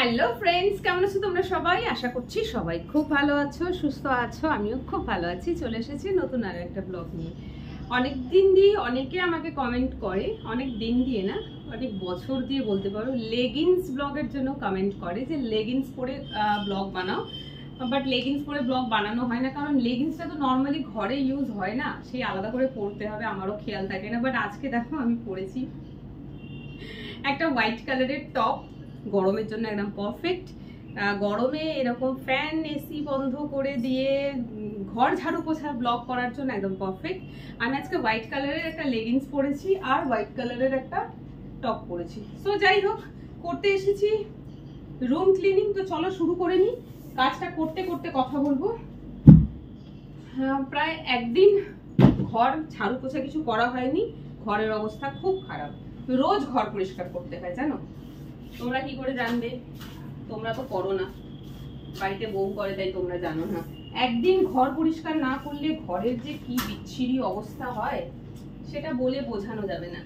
Hello friends, কেমন আছো তোমরা সবাই? আশা করছি সবাই খুব ভালো আছো, সুস্থ আছো। আমিও খুব ভালো আছি। চলে এসেছি নতুন আর একটা ব্লগ নিয়ে। অনেক দিন দিয়ে অনেকে আমাকে কমেন্ট করে, অনেক দিন দিয়ে না, অনেক বছর দিয়ে বলতে পারো, লেগিংস ব্লগের জন্য কমেন্ট করে যে লেগিংস পরে ব্লগ বানাও। বাট লেগিংস পরে ব্লগ বানানো হয় না, কারণ লেগিংসটা তো নর্মালি ঘরে ইউজ হয় না, সেই আলাদা করে পরতে হবে, আমারও খেয়াল থাকে না। বাট আজকে দেখো আমি পরেছি একটা হোয়াইট কালারের টপ, গরমের জন্য একদম পারফেক্ট। গরমে এরকম ফ্যান এসি বন্ধ করে দিয়ে ঘর ঝাড়ু পোছার ব্লগ করার জন্য একদম পারফেক্ট। আমি আজকে হোয়াইট কালারের একটা লেগিংস পরেছি আর হোয়াইট কালারের একটা টপ পরেছি। সো যাই হোক, করতে এসেছি রুম ক্লিনিং। তো চলো শুরু করে নিই। কাজটা করতে করতে কথা বলবো। প্রায় একদিন ঘর ঝাড়ু পোছা কিছু করা হয়নি, ঘরের অবস্থা খুব খারাপ। রোজ ঘর পরিষ্কার করতে হয়, জানো? তোমরা কি করে জানবে? তোমরা তো করো না, বাড়িতে বউ করে, তাই তোমরা জানো না। একদিন ঘর পরিষ্কার না করলে ঘরের যে কি বিচ্ছিরি অবস্থা হয় সেটা বলে বোঝানো যাবে না।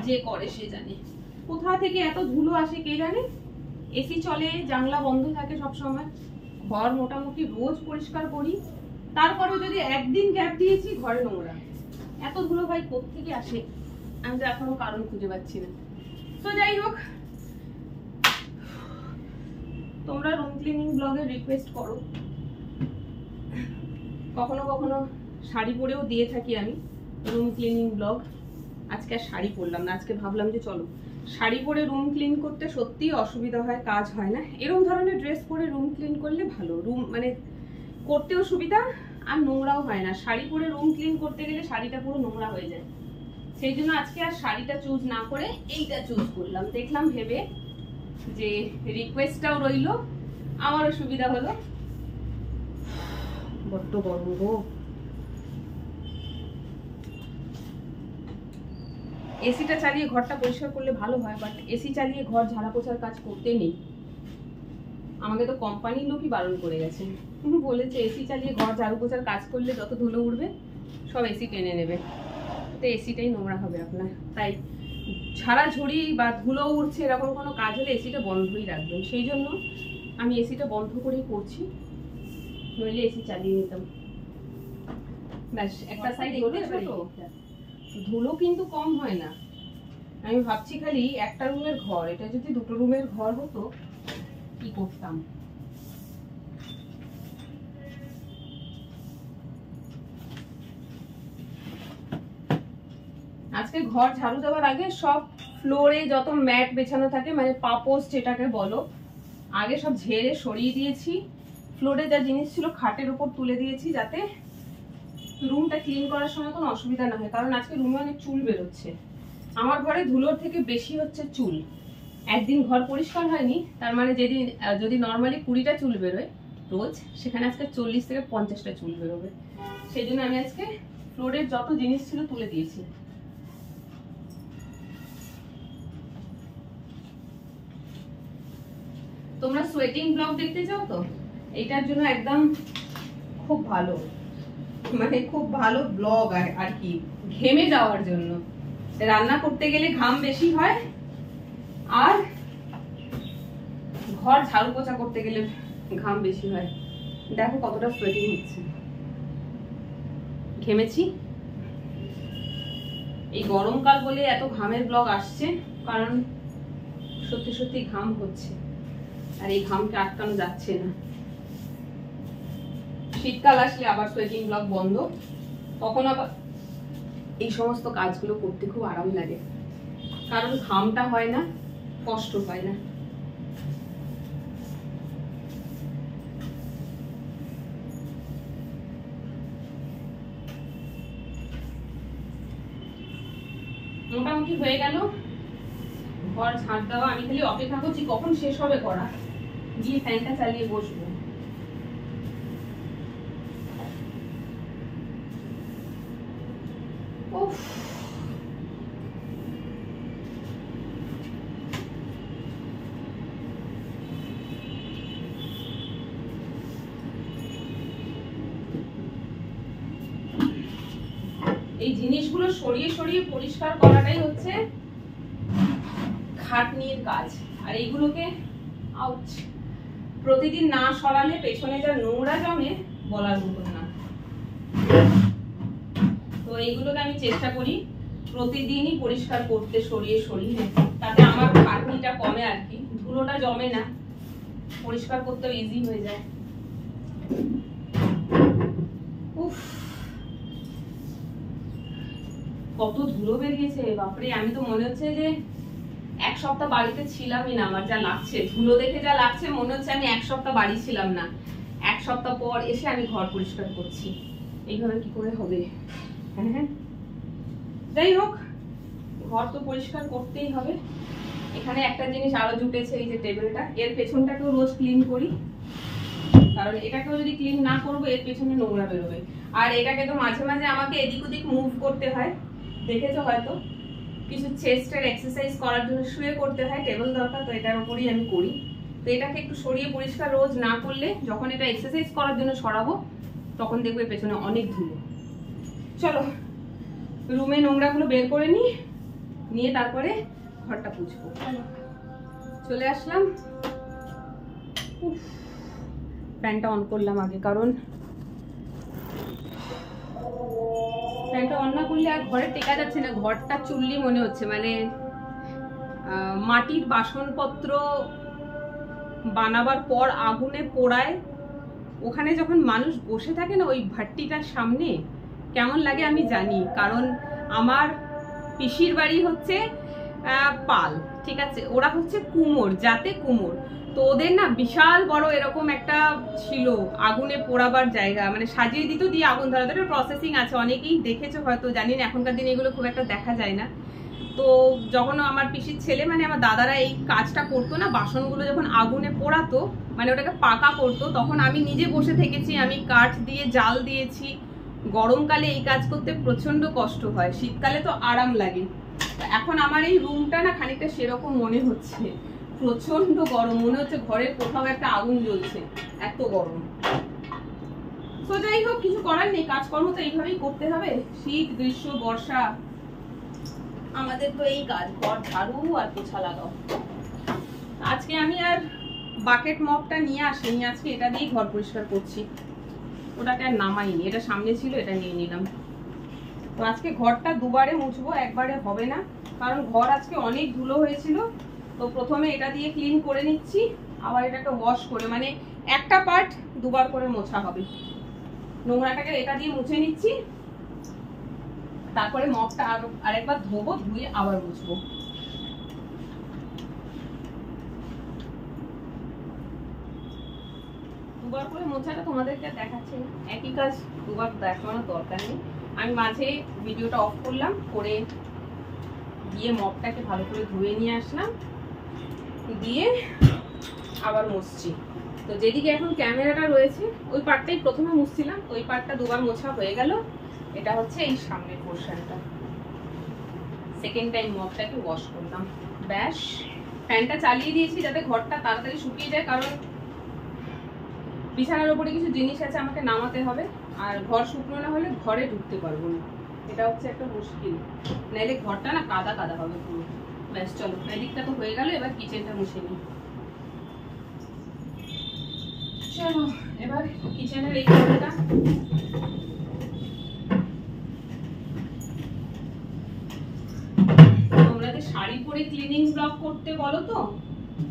যে করে সে জানে। কোথা থেকে এত ধুলো আসে কে জানে। এসি চলে, জানলা বন্ধ থাকে সব সময়, ঘর মোটামুটি রোজ পরিষ্কার করি, তারপরেও যদি একদিন গ্যাপ দিয়েছি ঘরে নোংরা। এত ধুলো ভাই কোত্থেকে আসে আমি তো এখনো কারণ খুঁজে পাচ্ছি না। তো যাই হোক, তোমরা রুম ক্লিনিং ব্লগে রিকোয়েস্ট করো, কখনো কখনো শাড়ি পরেও দিয়ে থাকি আমি রুম ক্লিনিং ব্লগ। আজকে আর শাড়ি পরলাম না, আজকে ভাবলাম যে চলো শাড়ি পরে রুম ক্লিন করতে সত্যিই অসুবিধা হয়, কাজ হয় না। এরকম ধরনের ড্রেস পরে রুম ক্লিন করলে ভালো, রুম মানে করতেও সুবিধা আর নোংরাও হয় না। শাড়ি পরে রুম ক্লিন করতে গেলে শাড়িটা পুরো নোংরা হয়ে যায়। সেই জন্য আজকে আর শাড়িটা চুজ না করে এইটা চুজ করলাম। দেখলাম ভেবে যে রিকোয়েস্টটাও রইলো, আমারও সুবিধা হলো। বড্ড গরম গো। এসিটা চালিয়ে ঘরটা পরিষ্কার করলে ভালো হয়, বাট এসি চালিয়ে ঘর ঝাড়া পোছার কাজ করতে নেই। আমাকে তো কোম্পানির লোকই বারণ করে গেছে, বলেছে এসি চালিয়ে ঘর ঝাড়ু পোছার কাজ করলে যত ধুলো উঠবে সব এসি টেনে নেবে, তো এসিটাই নোংরা হবে আপনার। তাই ঝাড়াঝুড়ি বা ধুলো উঠছে এরকম কোনো কাজ হলে এসিটা বন্ধই রাখবেন। সেই জন্য আমি এসিটা বন্ধ করেই করছি, নইলে এসি চালিয়ে নিতাম। ব্যাস একটা সাইড দেখেছো তো, ধুলো কিন্তু কম হয় না। আমি ভাবছি খালি একটা রুমের ঘর, এটা যদি দুটো রুমের ঘর হতো কি করতাম। আজকে ঘর ঝাড়ু দেওয়ার আগে সব ফ্লোরে যত ম্যাট বেছানো থাকে, মানে পাপোস যেটাকে বলো, আগে সব ঝেড়ে সরিয়ে দিয়েছি। ফ্লোরে যা জিনিস ছিল খাটের উপর তুলে দিয়েছি, যাতে রুমটা ক্লিন করার সময় কোনো অসুবিধা না হয়। কারণ আজকে রুমে অনেক চুল বেরোচ্ছে। আমার ঘরে ধুলোর থেকে বেশি হচ্ছে চুল। একদিন ঘর পরিষ্কার হয়নি, তার মানে যেদিন যদি নর্মালি 20টা চুল বেরোয় রোজ, সেখানে আজকে 40 থেকে 50টা চুল বেরোবে। সেই জন্য আমি আজকে ফ্লোরের যত জিনিস ছিল তুলে দিয়েছি। তোমরা সোয়েটিং ব্লগ দেখতে চাও তো এটার জন্য একদম খুব ভালো, মানে খুব ভালো ব্লগ আর কি, ঘেমে যাওয়ার জন্য। রান্না করতে গেলে ঘাম বেশি হয়, আর ঘর ঝাড়ু পোছা করতে গেলে ঘাম বেশি হয়। দেখো কতটা সোয়েটিং হচ্ছে, ঘেমেছি। এই গরমকাল বলে এত ঘামের ব্লগ আসছে, কারণ সত্যি সত্যি ঘাম হচ্ছে, আর এই ঘামকে আটকানো যাচ্ছে না। শীতকাল আসলে আবার সোয়েটিং ব্লগ বন্ধ, তখন আবার এই সমস্ত কাজগুলো করতে খুব আরাম লাগে, কারণ ঘামটা হয় না, কষ্ট হয় না। মোটামুটি হয়ে গেল ঘর ঝাঁট দেওয়া। আমি খালি অপেক্ষা করছি কখন শেষ হবে করা, গিয়ে ফ্যানটা চালিয়ে বসবো। উফ, এই জিনিসগুলো সরিয়ে সরিয়ে পরিষ্কার করাটাই হচ্ছে খাটনির কাজ। আর এইগুলোকে আউচ। প্রতিদিন না সরালে পেছনে যা নোংরা জমে বলার মতন না। তো এইগুলোকে আমি চেষ্টা করি প্রতিদিনই পরিষ্কার করতে, সরিয়ে সরিয়ে, তাতে আমার খাটনিটা কমে আর কি, ধুলোটা জমে না, পরিষ্কার করতেও ইজি হয়ে যায়। উফ, কত ধুলো বেরিয়েছে বাপরে। আমি তো মনে হচ্ছে যে এক সপ্তাহ বাড়িতে ছিলামই না। আমার যা লাগছে, ধুলো দেখে যা লাগছে, মনে হচ্ছে আমি এক সপ্তাহ বাড়ি ছিলাম না। এক সপ্তাহ পর এসে আমি ঘর পরিষ্কার করছি। এইভাবে কি করে হবে? হ্যাঁ, যাই হোক, ঘর তো পরিষ্কার করতেই হবে। এখানে একটা জিনিস আরো জুটেছে, এই যে টেবিলটা, এর পেছনটাকেও রোজ ক্লিন করি, কারণ এটাকেও যদি ক্লিন না করবো এর পেছনে নোংরা বেরোবে। আর এটাকে তো মাঝে মাঝে আমাকে এদিক ওদিক মুভ করতে হয়, দেখেছো হয়তো। কিছু চেস্টের এক্সারসাইজ করার জন্য শুয়ে করতে হয়, টেবিল দরকার, তো এটার উপরই আমি করি। তো এটাকে একটু সরিয়ে পরিষ্কার রোজ না করলে, যখন এটা এক্সারসাইজ করার জন্য সরাবো তখন দেখবো এর পেছনে অনেক ধুলো। চলো রুমে নোংরাগুলো বের করে নিয়ে তারপরে ঘরটা পুছবো। চলে আসলাম। ফ্যানটা অন করলাম আগে, কারণ ফ্যানটা অন না করলে আর ঘরে টেকা যাচ্ছে না। ঘরটা চুল্লি মনে হচ্ছে, মানে মাটির বাসনপত্র বানাবার পর আগুনে পোড়ায়, ওখানে যখন মানুষ বসে থাকে না ওই ভাট্টিটার সামনে, কেমন লাগে আমি জানি। কারণ আমার পিসির বাড়ি হচ্ছে পাল, ঠিক আছে, ওরা হচ্ছে কুমোর, জাতে কুমোর। তো ওদের না বিশাল বড় এরকম একটা ছিল আগুনে পোড়াবার জায়গা, মানে সাজিয়ে দিত, দিয়ে আগুন ধরাতে একটা প্রসেসিং আছে, অনেকেই দেখেছো হয়তো, জানি না, এখনকার দিনে এগুলো খুব একটা দেখা যায় না। তো যখন আমার পিসির ছেলে, মানে আমার দাদারা এই কাজটা করতো না, বাসনগুলো যখন আগুনে পোড়াতো, মানে ওটাকে পাকা করতো, তখন আমি নিজে বসে থেকেছি, আমি কাঠ দিয়ে জাল দিয়েছি। গরমকালে এই কাজ করতে প্রচন্ড কষ্ট হয়, শীতকালে তো আরাম লাগে। এখন আমার এই রুমটা না খানিকটা সেরকম মনে হচ্ছে, প্রচন্ড গরম, মনে হচ্ছে ঘরের কোথাও একটা আগুন জ্বলছে, এত গরম। তো যাই হোক, কিছু করার নেই, কাজকর্ম তো এইভাবেই করতে হবে। শীত, গ্রীষ্ম, বর্ষা, আমাদের তো এই কাজ, ঘর ঝাড়ু আর পোছা লাগাও। আজকে আমি আর বাকেট মপটা নিয়ে আসিনি, আজকে এটা দিয়েই ঘর পরিষ্কার করছি। ওটাকে আর নামাইনি, এটা সামনে ছিল, এটা নিয়ে নিলাম। তো আজকে ঘরটা দুবারে মুছবো, একবারে হবে না, কারণ ঘর আজকে অনেক ধুলো হয়েছিল। তো প্রথমে এটা দিয়ে ক্লিন করে নিচ্ছি, আবার এটাকে ওয়াশ করে, মানে একটা পার্ট দুবার করে মোছা হবে। নোংরাটাকে এটা দিয়ে মুছে নিচ্ছি, তারপরে মপটা আরেকবার ধোবো, ধুয়ে আবার মুছবো। দুবার করে মোছাটা তোমাদেরকে দেখাচ্ছি, একই কাজ দুবার দেখানোর দরকার নেই। আমি মাঝে ভিডিওটা অফ করলাম, করে দিয়ে মপটাকে ভালো করে ধুয়ে নিয়ে আসলাম, দিয়ে আবার মুছছি। তো যেদিকে এখন ক্যামেরাটা রয়েছে ওই পার্টটাই প্রথমে মুছছিলাম, ওই পার্টটা দুবার মোছা হয়ে গেল। এটা হচ্ছে এই সামনের পোর্শনটা, সেকেন্ড টাইম মপটাকে ওয়াশ করলাম। ব্যাস, ফ্যানটা চালিয়ে দিয়েছি যাতে ঘরটা তাড়াতাড়ি শুকিয়ে যায়, কারণ বিছানার উপরে কিছু জিনিস আছে আমাকে নামাতে হবে, আর ঘর শুকনো না হলে ঘরে ঢুকতে পারবো না, এটা হচ্ছে একটা মুশকিল, নাইলে ঘরটা না কাদা কাদা হবে পুরো। ব্যাস চলো, এদিকটা তো হয়ে গেল, এবার কিচেনটা মুছে নিই। চলো এবার কিচেনের এই ঘরটা, তোমরা যে শাড়ি পরে ক্লিনিং ব্লগ করতে বলো, তো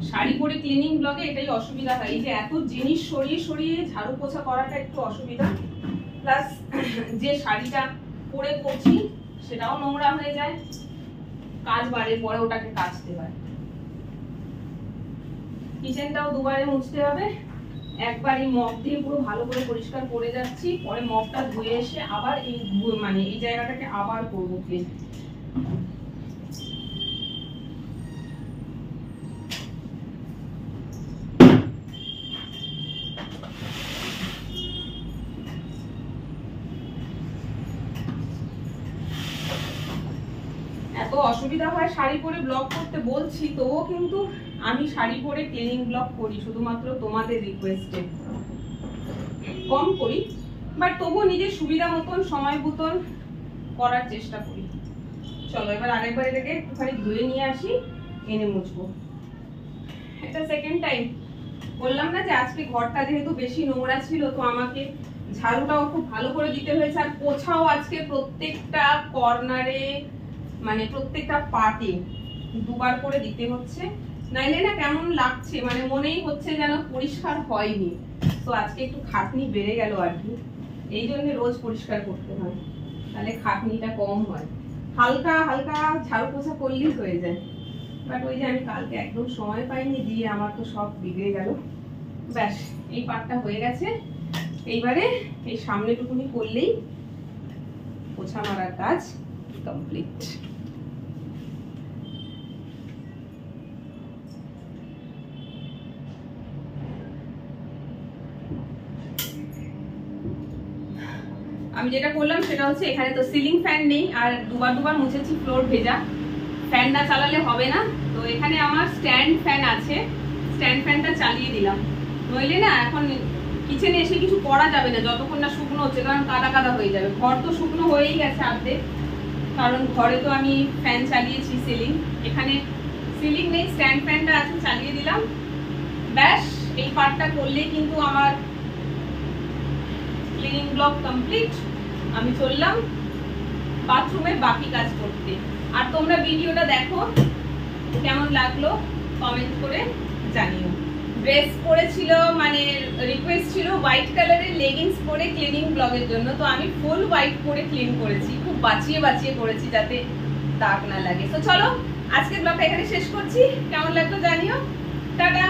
শাড়ি পরে ক্লিনিং ব্লগে এটাই অসুবিধা হয়, এই যে এত জিনিস সরিয়ে সরিয়ে ঝাড়ু পোছা করাটা একটু অসুবিধা, প্লাস যে শাড়িটা পরে করছি সেটাও নোংরা হয়ে যায়, কাজ বাড়ে পরে ওটাকে কাচতে হয়। কিচেনটাও দুবারে মুছতে হবে, একবার এই মপ দিয়ে পুরো ভালো করে পরিষ্কার করে যাচ্ছি, পরে মপটা ধুয়ে এসে আবার এই মানে এই জায়গাটাকে আবার করবো ক্লিন। এত অসুবিধা হয় শাড়ি পরে ব্লগ করতে, বলছি তো, কিন্তু আমি শাড়ি পরে ক্লিনিং ব্লগ করি শুধুমাত্র তোমাদের রিকোয়েস্টে, কম করি, বাট তবুও নিজের সুবিধা মতন সময় মতন করার চেষ্টা করি। চলো এবার আরেকবার এটাকে একটুখানি ধুয়ে নিয়ে আসি, এনে মুছবো। এটা সেকেন্ড টাইম। বললাম না যে আজকে ঘরটা যেহেতু বেশি নোংরা ছিল, তো আমাকে ঝাড়ুটাও খুব ভালো করে দিতে হয়েছে, আর পোছাও আজকে প্রত্যেকটা কর্নারে, মানে প্রত্যেকটা পার্টে দুবার করে দিতে হচ্ছে, নাইলে না কেমন লাগছে, মানে মনেই হচ্ছে যেন পরিষ্কার হয়নি। তো আজকে একটু খাটনি বেড়ে গেল আর কি, এই জন্য রোজ পরিষ্কার করতে হয়, তাহলে খাটনিটা কম হয়। হালকা হালকা ঝাড়ু পোছা করলেই হয়ে যায়, বাট ওই যে আমি কালকে একদম সময় পাইনি, দিয়ে আমার তো সব বিগড়ে গেল। ব্যাস, এই পার্টটা হয়ে গেছে। এইবারে এই সামনেটুকুনি করলেই পোছা মারার কাজ কমপ্লিট। আমি যেটা করলাম সেটা হচ্ছে, এখানে তো সিলিং ফ্যান নেই, আর দুবার মুছেছি, ফ্লোর ভেজা, ফ্যান না চালালে হবে না। তো এখানে আমার স্ট্যান্ড ফ্যান আছে, স্ট্যান্ড ফ্যানটা চালিয়ে দিলাম, নইলে না এখন কিচেনে এসে কিছু করা যাবে না যতক্ষণ না শুকনো হচ্ছে, কারণ কাদা কাদা হয়ে যাবে। ঘর তো শুকনো হয়েই গেছে আর্ধেক, কারণ ঘরে তো আমি ফ্যান চালিয়েছি, সিলিং, এখানে সিলিং নেই, স্ট্যান্ড ফ্যানটা আছে, চালিয়ে দিলাম। ব্যাস, এই পার্টটা করলেই কিন্তু আমার ক্লিনিং ব্লক কমপ্লিট। আমি চললাম বাথরুমের বাকি কাজ করতে। আর তোমরা ভিডিওটা দেখো, কেমন লাগলো কমেন্ট করে জানিও। ড্রেস পরেছিল, মানে রিকোয়েস্ট ছিল হোয়াইট কালারের লেগিংস পরে ক্লিনিং ব্লগের জন্য, তো আমি ফুল হোয়াইট পরে ক্লিন করেছি, খুব বাঁচিয়ে বাঁচিয়ে করেছি যাতে দাগ না লাগে। তো চলো আজকের ব্লগটা এখানে শেষ করছি, কেমন লাগলো জানিও, টাটা।